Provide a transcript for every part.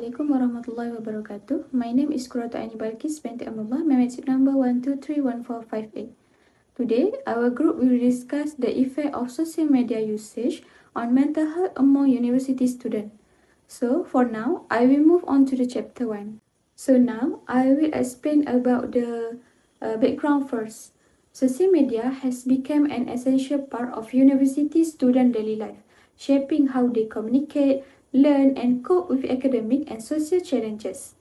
Assalamualaikum warahmatullahi wabarakatuh. My name is Kurata Ani Balkis binti Amrullah, membership number 1231458. Today, our group will discuss the effect of social media usage on mental health among university students. So, for now, I will move on to the chapter 1. So now, I will explain about the background first. Social media has become an essential part of university student daily life, shaping how they communicate, learn, and cope with academic and social challenges.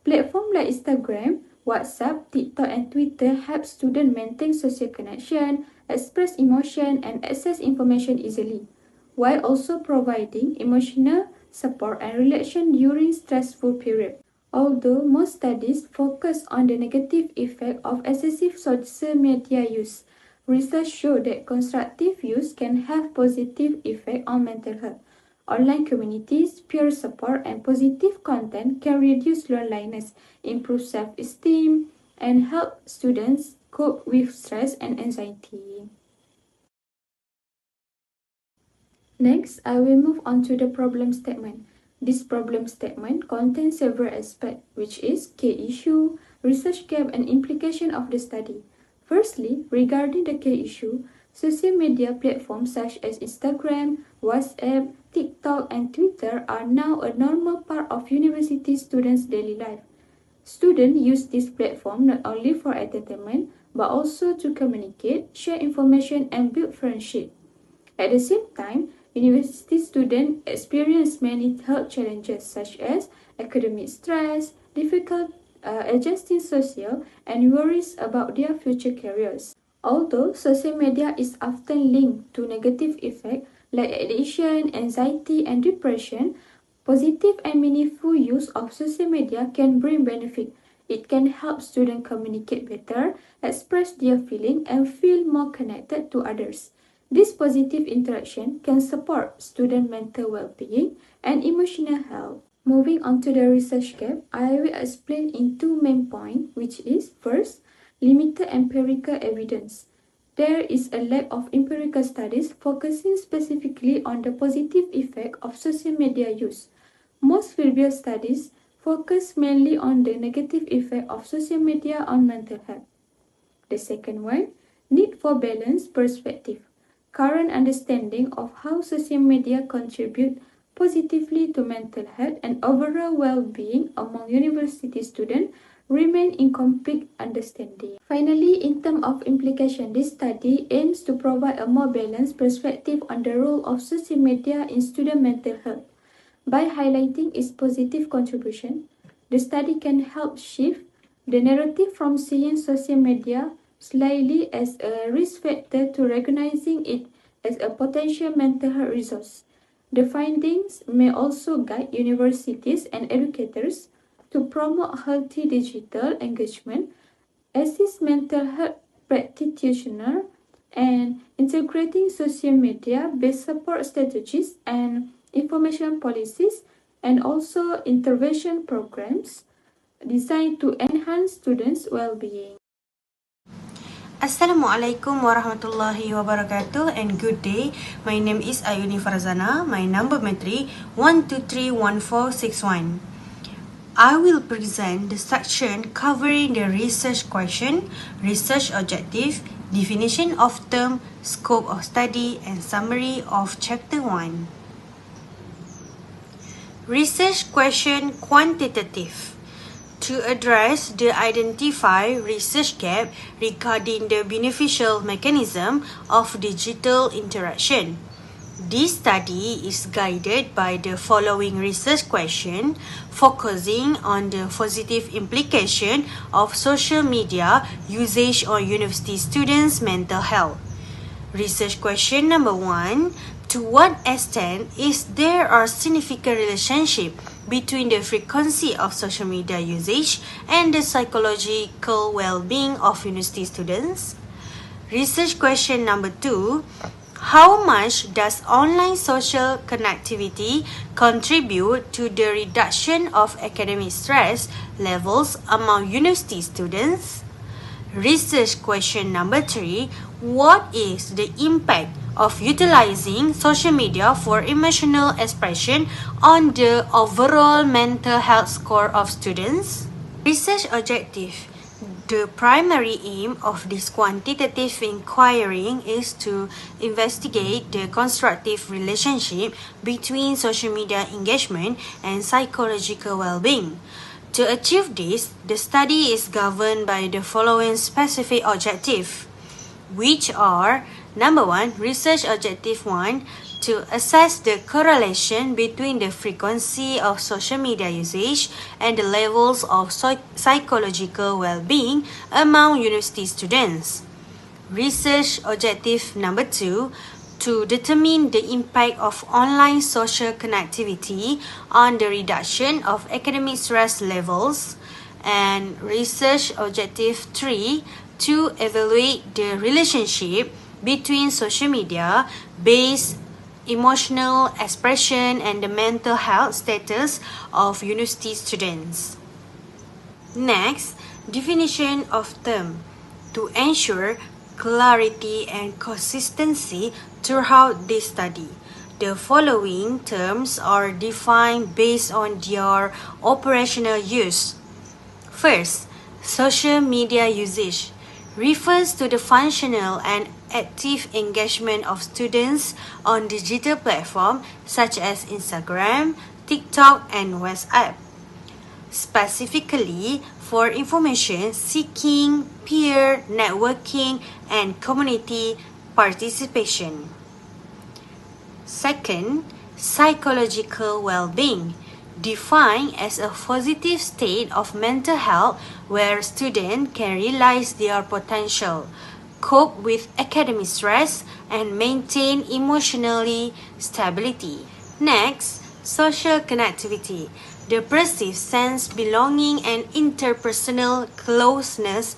Platforms like Instagram, WhatsApp, TikTok, and Twitter help students maintain social connection, express emotion, and access information easily, while also providing emotional support and relaxation during stressful periods. Although most studies focus on the negative effect of excessive social media use, research shows that constructive use can have positive effect on mental health. Online communities, peer support, and positive content can reduce loneliness, improve self-esteem, and help students cope with stress and anxiety. Next, I will move on to the problem statement. This problem statement contains several aspects, which is key issue, research gap, and implication of the study. Firstly, regarding the key issue, social media platforms such as Instagram, WhatsApp, TikTok, and Twitter are now a normal part of university students' daily life. Students use this platform not only for entertainment, but also to communicate, share information, and build friendship. At the same time, university students experience many health challenges such as academic stress, difficult adjusting social, and worries about their future careers. Although social media is often linked to negative effects like addiction, anxiety, and depression, positive and meaningful use of social media can bring benefit. It can help students communicate better, express their feelings, and feel more connected to others. This positive interaction can support student mental well-being and emotional health. Moving on to the research gap, I will explain in two main points, which is first, limited empirical evidence. There is a lack of empirical studies focusing specifically on the positive effect of social media use. Most previous studies focus mainly on the negative effect of social media on mental health. The second one, need for balanced perspective. Current understanding of how social media contribute positively to mental health and overall well-being among university students remain incomplete understanding. Finally, in terms of implication, this study aims to provide a more balanced perspective on the role of social media in student mental health. By highlighting its positive contribution, the study can help shift the narrative from seeing social media slightly as a risk factor to recognizing it as a potential mental health resource. The findings may also guide universities and educators to promote healthy digital engagement, assist mental health practitioners, and integrating social media-based support strategies and information policies, and also intervention programs designed to enhance students' well-being. Assalamualaikum warahmatullahi wabarakatuh and good day. My name is Ayuni Farzana. My number metri 1231461. I will present the section covering the research question, research objective, definition of term, scope of study, and summary of chapter 1. Research question quantitative. To address the identified research gap regarding the beneficial mechanism of digital interaction. This study is guided by the following research question, focusing on the positive implication of social media usage on university students' mental health. Research question number 1. To what extent is there a significant relationship between the frequency of social media usage and the psychological well-being of university students? Research question number 2. How much does online social connectivity contribute to the reduction of academic stress levels among university students? Research question number 3. What is the impact of utilizing social media for emotional expression on the overall mental health score of students? Research objective. The primary aim of this quantitative inquiry is to investigate the constructive relationship between social media engagement and psychological well-being. To achieve this, the study is governed by the following specific objectives, which are: number 1, research objective 1, to assess the correlation between the frequency of social media usage and the levels of psychological well-being among university students. Research objective number 2, to determine the impact of online social connectivity on the reduction of academic stress levels. And research objective 3, to evaluate the relationship between social media-based emotional expression and the mental health status of university students. Next, definition of term. To ensure clarity and consistency throughout this study, the following terms are defined based on their operational use. First, social media usage refers to the functional and active engagement of students on digital platforms such as Instagram, TikTok, and WhatsApp, specifically for information seeking, peer networking, and community participation. Second, psychological well-being, defined as a positive state of mental health where students can realize their potential, cope with academic stress, and maintain emotionally stability. Next, social connectivity, the perceived sense belonging and interpersonal closeness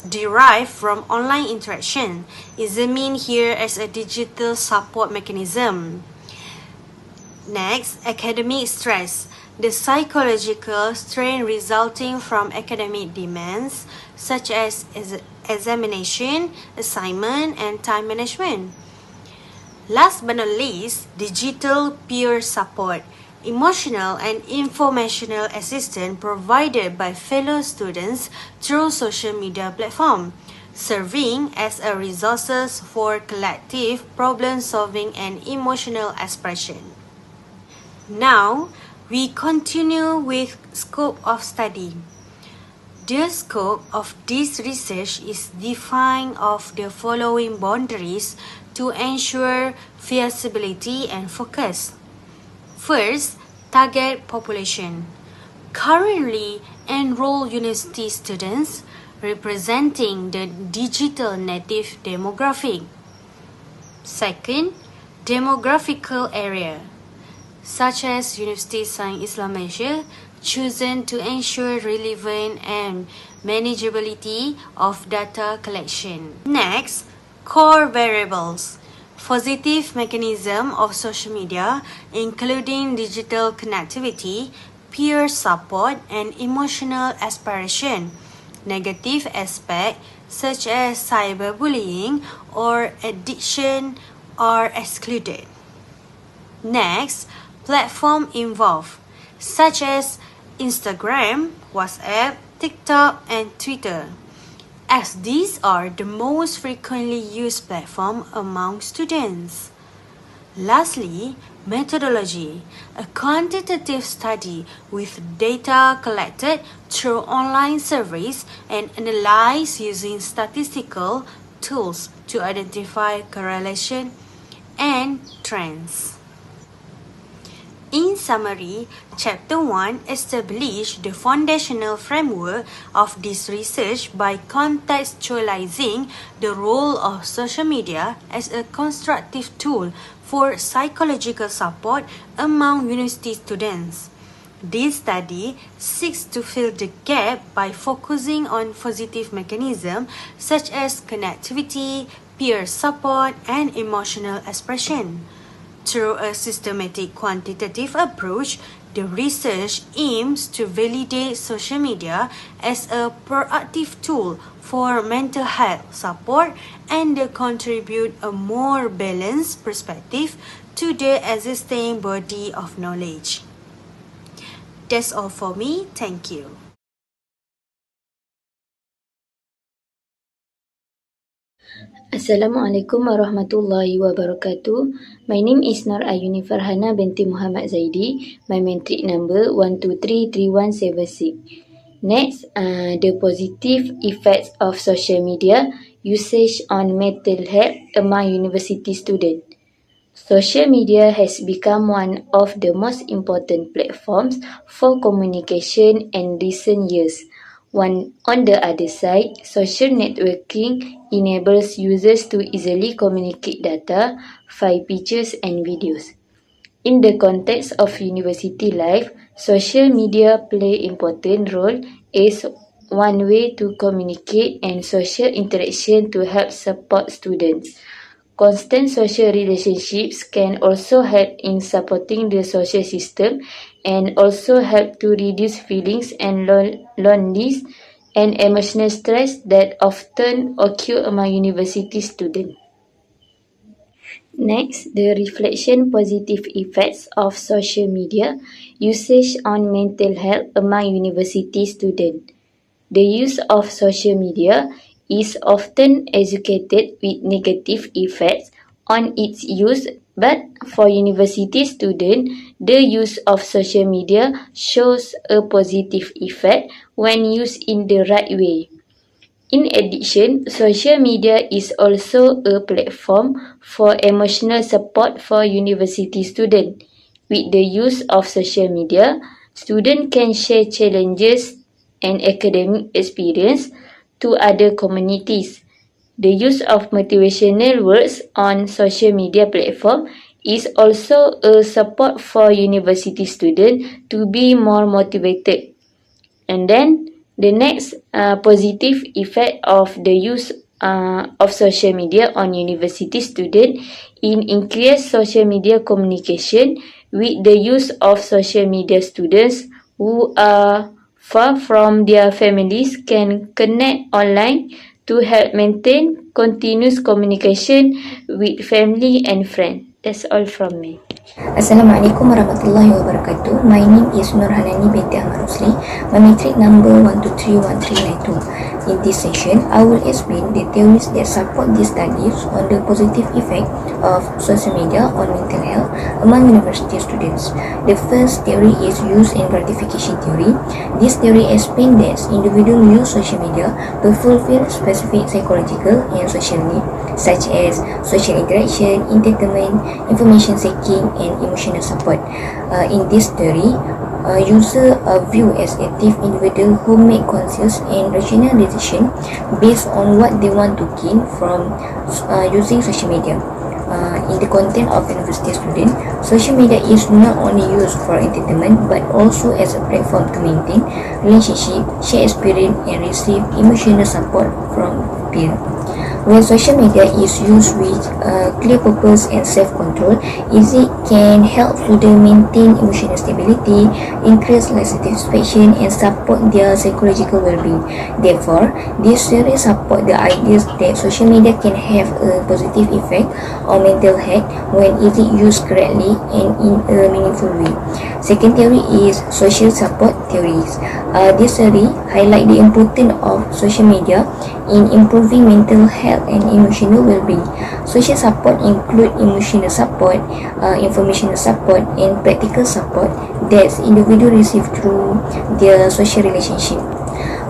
derived from online interaction is meant here as a digital support mechanism. Next, academic stress, the psychological strain resulting from academic demands such as examination, assignment, and time management. Last but not least, digital peer support, emotional and informational assistance provided by fellow students through social media platforms, serving as a resources for collective problem solving and emotional expression. Now, we continue with scope of study. The scope of this research is defined of the following boundaries to ensure feasibility and focus. First, target population. Currently enrolled university students representing the digital native demographic. Second, demographical area, such as University Sains Islam Malaysia, chosen to ensure relevant and manageability of data collection. Next, core variables. Positive mechanism of social media, including digital connectivity, peer support, and emotional expression. Negative aspects, such as cyberbullying or addiction, are excluded. Next, platform involved, such as Instagram, WhatsApp, TikTok, and Twitter, as these are the most frequently used platforms among students. Lastly, methodology, a quantitative study with data collected through online surveys and analyzed using statistical tools to identify correlation and trends. In summary, Chapter 1 established the foundational framework of this research by contextualizing the role of social media as a constructive tool for psychological support among university students. This study seeks to fill the gap by focusing on positive mechanisms such as connectivity, peer support, and emotional expression. Through a systematic quantitative approach, The research aims to validate social media as a proactive tool for mental health support and contribute a more balanced perspective to the existing body of knowledge. That's all for me. Thank you. Assalamualaikum warahmatullahi wabarakatuh. My name is Nur Ayuni Farhana binti Muhammad Zaidi. My matric number 1233176. Next, the positive effects of social media usage on mental health among university students. Social media has become one of the most important platforms for communication in recent years. On the other side, social networking enables users to easily communicate data, file pictures and videos. In the context of university life, social media play important role as one way to communicate and social interaction to help support students. Constant social relationships can also help in supporting the social system and also help to reduce feelings and loneliness and emotional stress that often occur among university students. Next, the reflection positive effects of social media usage on mental health among university students. The use of social media is often associated with negative effects on its use, but for university students, the use of social media shows a positive effect when used in the right way. In addition, social media is also a platform for emotional support for university students. With the use of social media, students can share challenges and academic experience to other communities. The use of motivational words on social media platform is also a support for university students to be more motivated. And then the next positive effect of the use of social media on university students in increased social media communication. With the use of social media, students who are far from their families can connect online to help maintain continuous communication with family and friends. That's all from me. Assalamualaikum warahmatullahi wabarakatuh. My name is Nur Hanani binti Ahmad Rusli. My matric number 1231392. In this session, I will explain the theories that support the studies on the positive effect of social media on mental health among university students. The first theory is use and gratification theory. This theory explains that individuals use social media to fulfill specific psychological and social needs such as social interaction, entertainment, information seeking, and emotional support. In this theory, users are viewed as active individuals who make conscious and rational decisions based on what they want to gain from using social media. In the content of university students, social media is not only used for entertainment but also as a platform to maintain relationship, share experience, and receive emotional support from peers. When social media is used with clear purpose and self-control, it can help students maintain emotional stability, increase life satisfaction, and support their psychological well-being. Therefore, this theory supports the ideas that social media can have a positive effect on mental health when it is used correctly and in a meaningful way. Second theory is social support theories. This theory highlights the importance of social media in improving mental health and emotional well-being. Social support include emotional support, informational support, and practical support that individuals receive through their social relationship.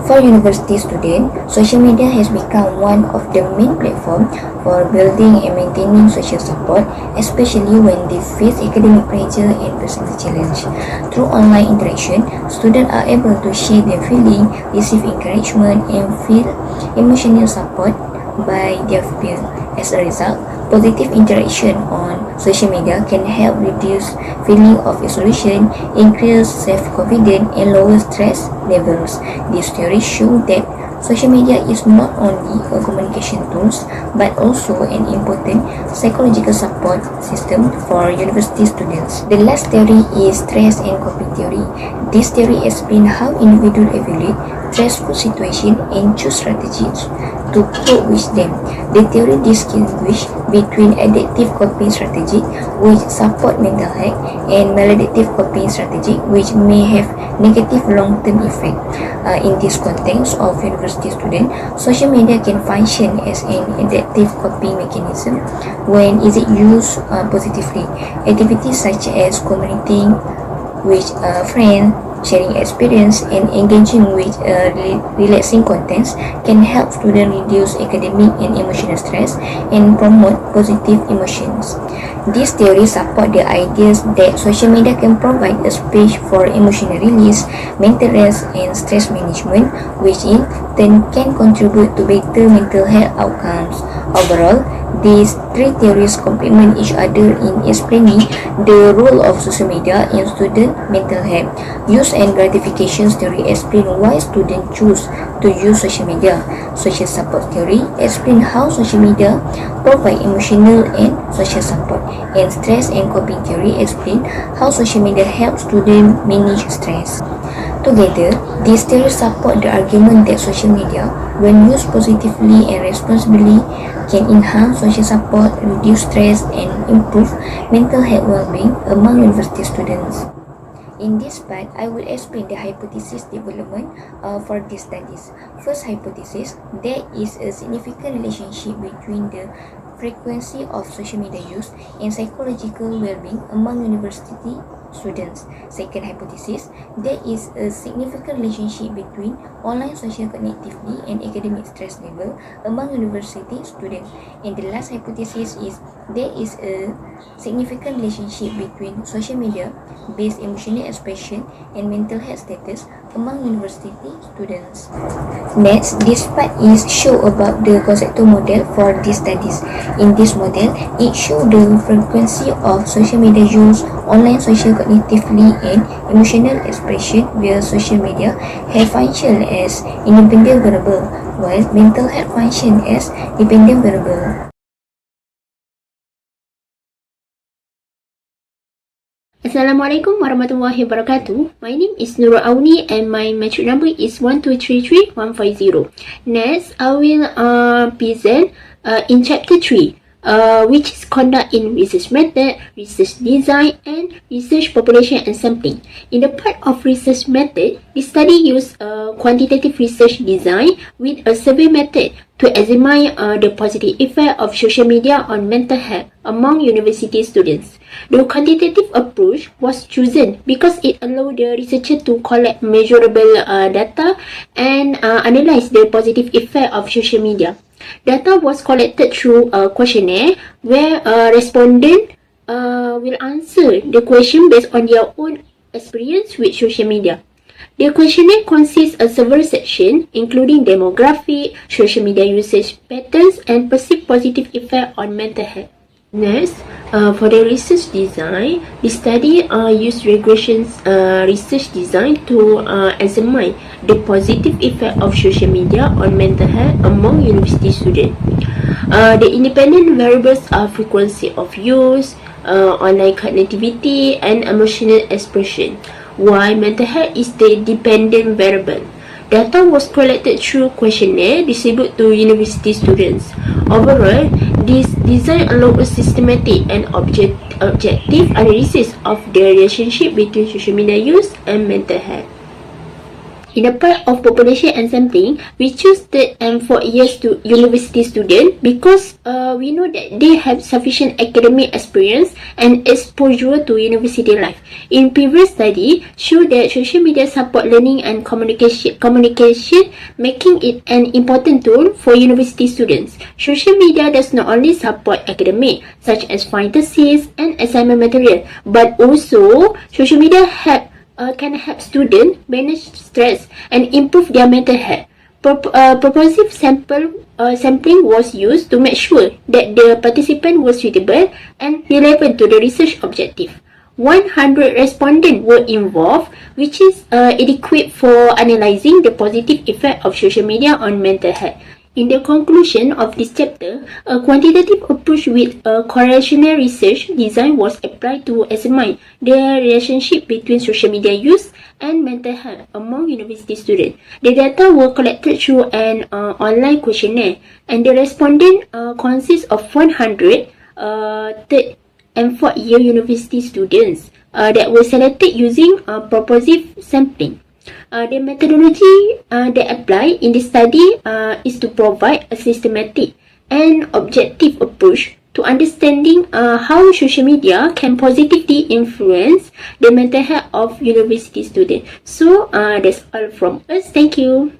For university students, social media has become one of the main platforms for building and maintaining social support, especially when they face academic pressure and personal challenge. Through online interaction, students are able to share their feelings, receive encouragement, and feel emotional support by their peers. As a result, positive interaction on social media can help reduce feeling of isolation, increase self-confidence, and lower stress levels. This theory shows that social media is not only a communication tool but also an important psychological support system for university students. The last theory is stress and coping theory. This theory explains how individuals evaluate stressful situations and choose strategies to cope with them. The theory distinguishes between adaptive coping strategy, which support mental health, and maladaptive coping strategy, which may have negative long-term effect. In this context of university students, social media can function as an adaptive coping mechanism when it is used positively. Activities such as communicating with friends, sharing experience, and engaging with relaxing contents can help students reduce academic and emotional stress and promote positive emotions. This theory supports the ideas that social media can provide a space for emotional release, mental rest, and stress management, which in turn can contribute to better mental health outcomes. Overall, these three theories complement each other in explaining the role of social media in student mental health. Use and gratification theory explain why students choose to use social media. Social support theory explain how social media provide emotional and social support. And stress and coping theory explain how social media helps students manage stress. Together, these theories support the argument that social media, when used positively and responsibly, can enhance social support, reduce stress, and improve mental health well-being among university students. In this part, I will explain the hypothesis development for these studies. First hypothesis, there is a significant relationship between the frequency of social media use and psychological well-being among university students. Second hypothesis, there is a significant relationship between online social connectivity and academic stress level among university students. And the last hypothesis is there is a significant relationship between social media based emotional expression and mental health status among university students. Next, this part is show about the conceptual model for these studies. In this model, it shows the frequency of social media use, online social cognitively, and emotional expression via social media have functioned as independent variable, while mental health function as dependent variable. Assalamualaikum warahmatullahi wabarakatuh. My name is Nurul Auni and my metric number is 1233150. Next, I will present in chapter 3, which is conduct in research method, research design, and research population and sampling. In the part of research method, the study used quantitative research design with a survey method to examine the positive effect of social media on mental health among university students. The quantitative approach was chosen because it allowed the researcher to collect measurable data and analyze the positive effect of social media. Data was collected through a questionnaire where a respondent will answer the question based on their own experience with social media. The questionnaire consists of several sections, including demographic, social media usage patterns, and perceived positive effect on mental health. Next, for the research design, the study used regression research design to examine the positive effect of social media on mental health among university students. The independent variables are frequency of use, online connectivity, and emotional expression, while mental health is the dependent variable. Data was collected through questionnaire distributed to university students. Overall, this design allowed a systematic and objective analysis of the relationship between social media use and mental health. In the part of population and sampling, we choose 3rd and 4th years to university students because we know that they have sufficient academic experience and exposure to university life. In previous study, show that social media support learning and communication, making it an important tool for university students. Social media does not only support academic, such as find thesis and assignment material, but also social media can help students manage stress and improve their mental health. Purposive sampling was used to make sure that the participant was suitable and relevant to the research objective. 100 respondents were involved, which is adequate for analyzing the positive effect of social media on mental health. In the conclusion of this chapter, a quantitative approach with a correlational research design was applied to examine the relationship between social media use and mental health among university students. The data were collected through an online questionnaire, and the respondent consists of 100 third and fourth year university students that were selected using propositive sampling. The methodology that apply in this study is to provide a systematic and objective approach to understanding how social media can positively influence the mental health of university students. So that's all from us. Thank you.